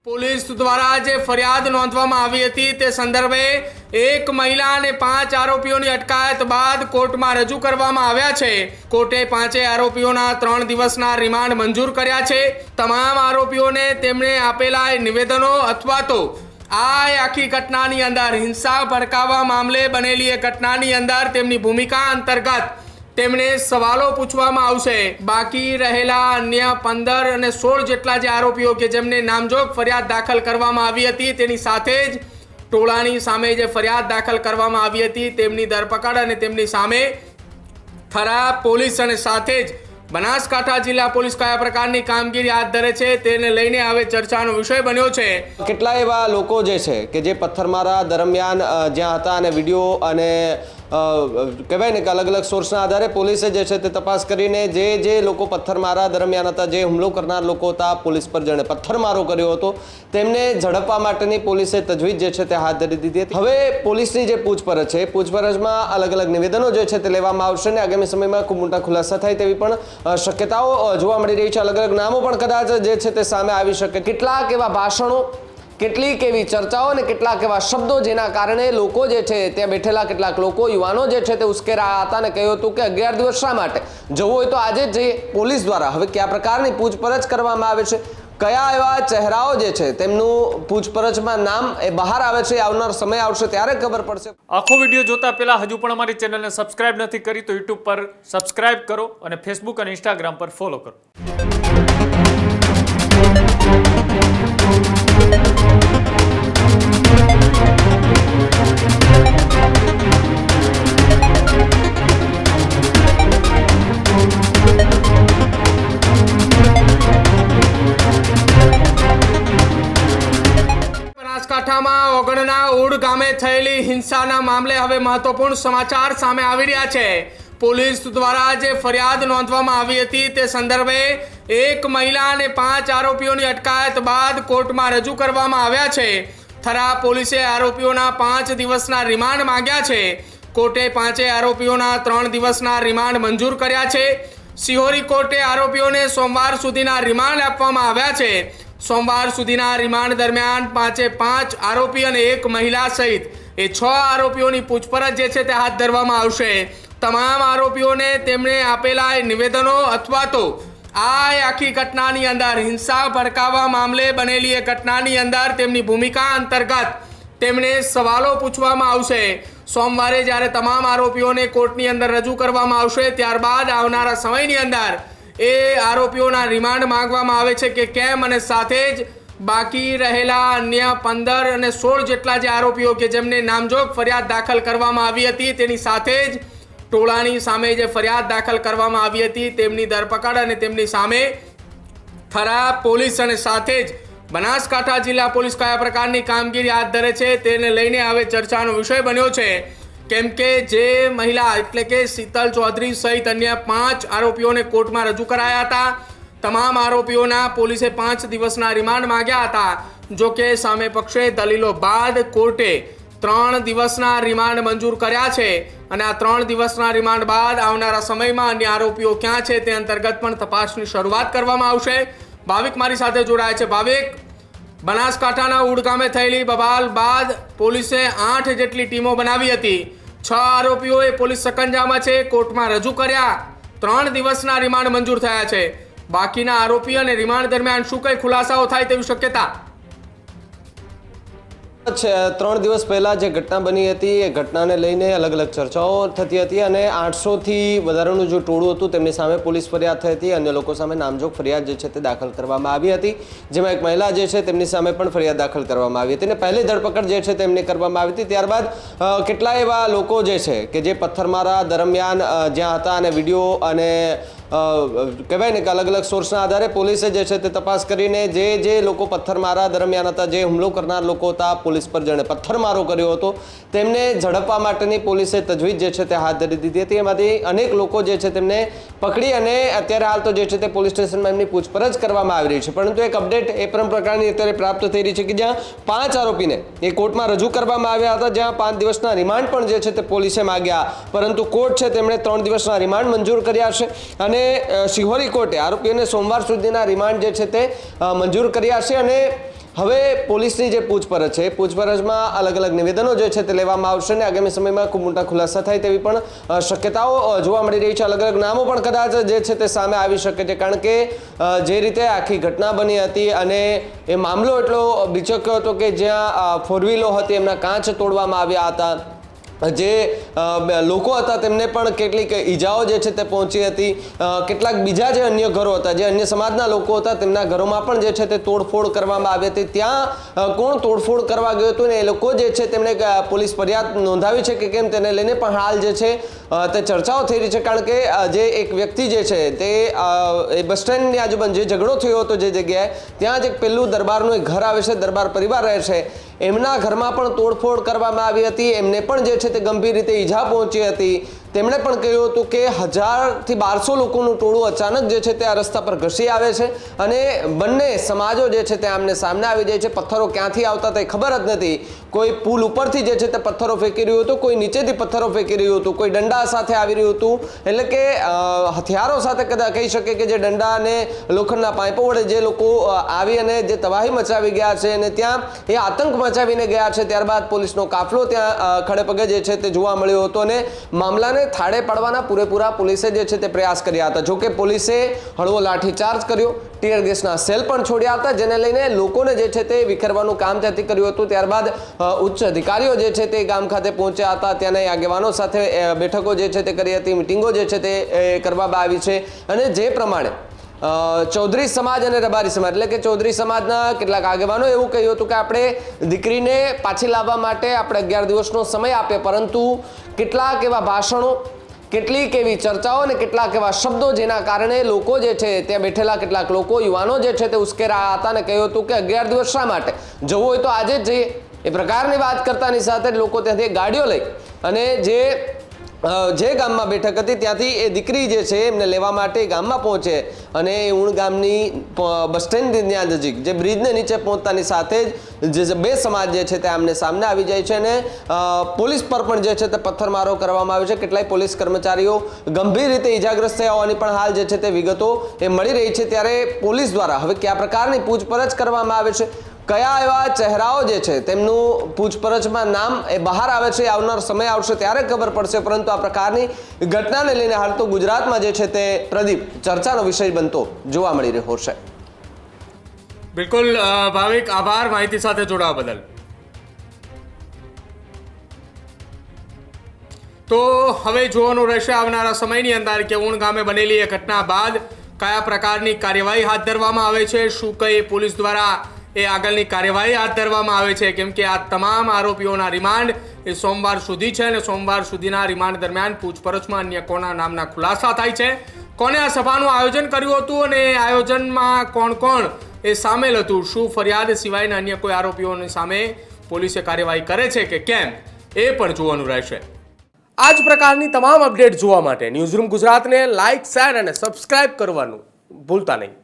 Police દ્વારા જે ફરિયાદ નોંધવામાં આવી હતી તે સંદર્ભે એક મહિલા અને 5 આરોપીઓની અટકાયત બાદ કોર્ટમાં રજૂ કરવામાં આવ્યા છે। કોર્ટે 5 આરોપીઓના 3 દિવસના રિમાન્ડ મંજૂર કર્યા છે। તમામ આરોપીઓને તેમણે આપેલા નિવેદનો અથવા તો આખી ઘટનાની અંદર હિંસા ભડકાવવા મામલે બનેલી એ ઘટનાની અંદર તેમની ભૂમિકા અંતર્ગત તેમને સવાલો પૂછવામાં આવશે। બાકી રહેલા અન્ય 15 અને 16 જેટલા જે આરોપીઓ કે જેમને નામજોગ ફરિયાદ દાખલ કરવામાં આવી હતી તેની સાથે જ ટોળાની સામે જે ફરિયાદ દાખલ કરવામાં આવી હતી તેમની ધરપકડ અને તેમની સામે થરા પોલીસ અને સાથે જ બનાસકાંઠા જિલ્લા પોલીસ કયા પ્રકારની કામગીરી હાથ ધરે છે તેને લઈને હવે ચર્ચાનો વિષય બન્યો છે। કેટલા એવા લોકો જે છે કે જે પથ્થરમારા દરમિયાન જ્યાં હતા અને વિડીયો અને કહેવાય ને કે અલગ અલગ સોર્સના આધારે પોલીસે જે છે તે તપાસ કરીને જે લોકો પથ્થરમારા દરમિયાન હતા, જે હુમલો કરનાર લોકો હતા, પોલીસ પર જેણે પથ્થરમારો કર્યો હતો તેમને ઝડપવા માટેની પોલીસે તજવીજ જે છે તે હાથ ધરી દીધી હતી। હવે પોલીસની જે પૂછપરછ છે, પૂછપરછમાં અલગ અલગ નિવેદનો જે છે તે લેવામાં આવશે અને આગામી સમયમાં ખૂબ મોટા ખુલાસા થાય તેવી પણ શક્યતાઓ જોવા મળી રહી છે। અલગ અલગ નામો પણ કદાચ જે છે તે સામે આવી શકે। કેટલાક એવા ભાષણો, કેટલીક એવી ચર્ચાઓ અને કેટલાક એવા શબ્દો જેના કારણે લોકો જે છે ત્યાં બેઠેલા કેટલાક લોકો, યુવાનો જે છે તે ઉશ્કેરાયા હતા અને કહ્યું હતું કે 11 દિવસ શા માટે જવું હોય તો આજે જ પોલીસ દ્વારા હવે કયા પ્રકારની પૂછપરછ કરવામાં આવે છે, કયા એવા ચહેરાઓ જે છે તેમનું પૂછપરછમાં નામ એ બહાર આવે છે, આવનાર સમય આવશે ત્યારે ખબર પડશે। આખો વિડીયો જોતા પહેલા હજુ પણ અમારી ચેનલને સબસ્ક્રાઇબ નથી કરી તો યુટ્યુબ પર સબસ્ક્રાઇબ કરો અને ફેસબુક અને ઇન્સ્ટાગ્રામ પર ફોલો કરો। બનાસકાંઠામાં ઓગણના ઉડ ગામે થયેલી હિંસાના મામલે હવે મહત્વપૂર્ણ સમાચાર સામે આવી રહ્યા છે। પોલીસ દ્વારા જે ફરિયાદ નોંધવામાં આવી હતી તે સંદર્ભે એક મહિલા અને 5 આરોપીઓની અટકાયત બાદ કોર્ટમાં રજૂ કરવામાં આવ્યા છે। થરા પોલીસે આરોપીઓના 5 દિવસના રિમાન્ડ માંગ્યા છે। કોર્ટે 5 આરોપીઓના 3 દિવસના રિમાન્ડ મંજૂર કર્યા છે। સિહોરી કોર્ટે આરોપીઓને સોમવાર સુધીના રિમાન્ડ આપવામાં આવ્યા છે। સોમવાર સુધીના રિમાન્ડ દરમિયાન 5 આરોપી અને એક મહિલા સહિત 6 આરોપીઓની પૂછપરછ જે છે તે હાથ ધરવામાં આવશે। તમામ આરોપીઓને તેમણે આપેલા નિવેદનો અથવા તો આખી ઘટનાની અંદર હિંસા ભડકાવવા મામલે બનેલી એ ઘટનાની અંદર તેમની ભૂમિકા અંતર્ગત તેમને સવાલો પૂછવામાં આવશે। સોમવારે જ્યારે તમામ આરોપીઓને કોર્ટની અંદર રજૂ કરવામાં આવશે ત્યારબાદ આવનારા સમયની અંદર એ આરોપીઓના રિમાન્ડ માંગવામાં આવે છે કે કેમ, અને સાથે જ બાકી રહેલા અન્ય 15 અને 16 જેટલા જે આરોપીઓ કે જેમને નામજોગ ફરિયાદ દાખલ કરવામાં આવી હતી તેની સાથે જ ટોળાની સામે જે ફરિયાદ દાખલ કરવામાં આવી હતી તેમની ધરપકડ અને તેમની સામે થરા પોલીસ અને સાથે જ બનાસકાંઠા જિલ્લા પોલીસ કયા પ્રકારની કામગીરી હાથ ધરે છે તેને લઈને હવે ચર્ચાનો વિષય બન્યો છે। કેમ કે જે મહિલા એટલે કે શીતલ ચૌધરી સહિત અન્ય 5 આરોપીઓને કોર્ટમાં રજૂ કરાયા હતા। તમામ આરોપીઓના પોલીસે 5 દિવસના રિમાન્ડ માંગ્યા હતા। જો કે સામે પક્ષે દલીલો બાદ કોર્ટે 3 દિવસના રિમાન્ડ મંજૂર કર્યા છે અને આ 3 દિવસના રિમાન્ડ બાદ આવનારા સમયમાં અન્ય આરોપીઓ ક્યાં છે તે અંતર્ગત પણ તપાસની શરૂઆત કરવામાં આવશે। ભાવિક મારી સાથે જોડાયા છે। ભાવિક, બનાસકાંઠાના ઉડ ગામે થયેલી બબાલ બાદ પોલીસે 8 જેટલી ટીમો બનાવી હતી। 6 આરોપીઓએ પોલીસ સકંજામાં છે, કોર્ટમાં રજૂ કર્યા, 3 દિવસના રિમાન્ડ મંજૂર થયા છે। બાકીના આરોપી અને રિમાન્ડ દરમિયાન શું કઈ ખુલાસાઓ થાય તેવી શક્યતા? 3 દિવસ પહેલા જે ઘટના બની હતી એ ઘટનાને લઈને અલગ અલગ ચર્ચાઓ થતી હતી અને 800થી વધારેનું જે ટોળું હતું તેમની સામે પોલીસ ફરિયાદ થઈ હતી। અન્ય લોકો સામે નામજોગ ફરિયાદ જે છે તે દાખલ કરવામાં આવી હતી, જેમાં એક મહિલા જે છે તેમની સામે પણ ફરિયાદ દાખલ કરવામાં આવી હતી અને પહેલી ધરપકડ જે છે તેમની કરવામાં આવી હતી। ત્યારબાદ કેટલા એવા લોકો જે છે કે જે પથ્થરમારા દરમિયાન જ્યાં હતા અને વિડીયો અને કહેવાય ને કે અલગ અલગ સોર્સના આધારે પોલીસે જે છે તે તપાસ કરીને જે લોકો પથ્થરમારા દરમિયાન હતા, જે હુમલો કરનાર લોકો હતા, પોલીસ પર જેણે પથ્થરમારો કર્યો હતો તેમને ઝડપવા માટેની પોલીસે તજવીજ જે છે તે હાથ ધરી દીધી હતી। એમાંથી અનેક લોકો જે છે તેમને પકડી અને અત્યારે હાલ તો જે છે તે પોલીસ સ્ટેશનમાં એમની પૂછપરછ કરવામાં આવી રહી છે। પરંતુ એક અપડેટ એ પ્રકારની અત્યારે પ્રાપ્ત થઈ રહી છે કે જ્યાં 5 આરોપીને એ કોર્ટમાં રજૂ કરવામાં આવ્યા હતા, જ્યાં 5 દિવસના રિમાન્ડ પણ જે છે તે પોલીસે માગ્યા, પરંતુ કોર્ટ છે તેમણે 3 દિવસના રિમાન્ડ મંજૂર કર્યા છે અને સિહોરી કોર્ટે આરોપીઓને સોમવાર સુધીના રિમાન્ડ જે છે તે મંજૂર કર્યા છે અને હવે પોલીસની જે પૂછપરછ છે પૂછપરછમાં અલગ અલગ નિવેદનો જે છે તે લેવામાં આવશે અને આગામી સમયમાં ખૂબ મોટા ખુલાસા થાય તેવી પણ શક્યતાઓ જોવા મળી રહી છે. અલગ અલગ નામો પણ કદાચ જે છે તે સામે આવી શકે છે, કારણ કે જે રીતે આખી ઘટના બની હતી અને એ મામલો એટલો બીચક્યો હતો કે જ્યાં ફોર વ્હીલો હતી એમના કાચ તોડવામાં આવ્યા હતા, જે લોકો હતા તેમને પણ કેટલીક ઈજાઓ જે છે તે પહોંચી હતી, કેટલાક બીજા જે અન્ય ઘરો હતા, જે અન્ય સમાજના લોકો હતા તેમના ઘરોમાં પણ જે છે તે તોડફોડ કરવામાં આવી હતી. ત્યાં કોણ તોડફોડ કરવા ગયું હતું ને એ લોકો જે છે તેમણે પોલીસ ફરિયાદ નોંધાવી છે કે કેમ તેને લઈને પણ હાલ જે છે તે ચર્ચાઓ થઈ રહી છે, કારણ કે જે એક વ્યક્તિ જે છે તે બસ સ્ટેન્ડની આજુબાજુ જે ઝઘડો થયો હતો જે જગ્યાએ, ત્યાં જ એક પેલું દરબારનું એક ઘર આવે છે, દરબાર પરિવાર રહે છે, એમના ઘરમાં પણ તોડફોડ કરવામાં આવી હતી. એમને પણ જે છે તે ગંભીર રીતે ઈજા પહોંચી હતી. તેમણે પણ કહ્યું હતું કે 1000 થી 1200 લોકોનું ટોળું અચાનક જે છે તે આ રસ્તા પર ઘસી આવે છે અને બંને સમાજો જે છે તે આમને સામને આવી જાય છે. પથ્થરો ક્યાંથી આવતા તે ખબર જ નથી. કોઈ પુલ ઉપરથી જે છે તે પથ્થરો ફેંકી રહ્યું હતું, કોઈ નીચેથી પથ્થરો ફેંકી રહ્યું હતું, કોઈ દંડા સાથે આવી રહ્યું હતું, એટલે કે હથિયારો સાથે કદાચ કહી શકે કે જે દંડા અને લોખંડના પાઇપો વડે જે લોકો આવી અને જે તબાહી મચાવી ગયા છે અને ત્યાં એ આતંક મચાવીને ગયા છે. ત્યારબાદ પોલીસનો કાફલો ત્યાં ખડે પગે જે છે તે જોવા મળ્યો હતો અને મામલાને થાળે પાડવાના પૂરેપૂરા પોલીસે જે છે તે પ્રયાસ કર્યા હતા. જોકે પોલીસે હળવો લાઠીચાર્જ કર્યો, ટીયર ગેસના સેલ પણ છોડ્યા હતા, જેને લઈને લોકોને જે છે તે વિખેરવાનું કામ ત્યાંથી કર્યું હતું. ત્યારબાદ ઉચ્ચ અધિકારીઓ જે છે તે ગામ ખાતે પહોંચ્યા હતા, ત્યાંના આગેવાનો સાથે બેઠકો જે છે તે કરી હતી, મિટિંગો જે છે તે કરવામાં આવી છે અને જે પ્રમાણે ચૌધરી સમાજ અને રબારી સમાજ એટલે કે ચૌધરી સમાજના કેટલાક આગેવાનો એવું કહ્યું હતું કે આપણે દીકરીને પાછી લાવવા માટે આપણે 11 દિવસનો સમય આપ્યો, પરંતુ કેટલાક એવા ભાષણો, કેટલીક એવી ચર્ચાઓ અને કેટલાક એવા શબ્દો જેના કારણે લોકો જે છે ત્યાં બેઠેલા કેટલાક લોકો, યુવાનો જે છે તે ઉશ્કેરાયા હતા અને કહ્યું હતું કે 11 દિવસ શા માટે, જવું હોય તો આજે જ જઈએ, એ પ્રકારની વાત કરતાની સાથે જ લોકો ત્યાંથી ગાડીઓ લઈ અને જે ગામમાં બેઠક હતી ત્યાંથી એ દીકરી જે છે એમને લેવા માટે ગામમાં પહોંચે અને ઉણ ગામની બસ સ્ટેન્ડ ત્યાં નજીક જે બ્રિજને નીચે પહોંચતાની સાથે જ જે બે સમાજ જે છે તે આમને સામને આવી જાય છે અને પોલીસ પર પણ જે છે તે પથ્થરમારો કરવામાં આવે છે. કેટલાય પોલીસ કર્મચારીઓ ગંભીર રીતે ઈજાગ્રસ્ત થયા હોવાની પણ હાલ જે છે તે વિગતો એ મળી રહી છે. ત્યારે પોલીસ દ્વારા હવે કયા પ્રકારની પૂછપરછ કરવામાં આવે છે, કયા એવા ચહેરાઓ જે છે તેમનું પૂછપરછમાં નામ એ બહાર આવે છે, આવનાર સમય આવશે ત્યારે ખબર પડશે. પરંતુ આ પ્રકારની ઘટનાને લઈને હાલ તો ગુજરાતમાં જે છે તે પ્રદીપ ચર્ચાનો વિષય બનતો જોવા મળી રહ્યો છે. બિલકુલ ભાવિક, આભાર માહિતી સાથે જોડાવા બદલ. તો હવે જોવાનું રહેશે આવનારા સમયની અંદર કે ઉણ ગામે બનેલી એ ઘટના બાદ કયા પ્રકારની કાર્યવાહી હાથ ધરવામાં આવે છે, શું કઈ પોલીસ દ્વારા એ આગળની કાર્યવાહી હાથ ધરવામાં આવે છે, કેમ કે આ તમામ આરોપીઓના રિમાન્ડ એ સોમવાર સુધી છે અને સોમવાર સુધીના રિમાન્ડ દરમિયાન પૂછપરછમાં અન્ય કોના નામના ખુલાસા થાય છે, કોને આ સભાનું આયોજન કર્યું હતું અને આયોજનમાં કોણ કોણ એ સામેલ હતું, શું ફરિયાદ સિવાયના અન્ય કોઈ આરોપીઓની સામે પોલીસે કાર્યવાહી કરે છે કે કેમ, એ પણ જોવાનું રહેશે. આ જ પ્રકારની તમામ અપડેટ જોવા માટે ન્યૂઝરૂમ ગુજરાતને લાઇક, શેર અને સબસ્ક્રાઇબ કરવાનું ભૂલતા નહીં.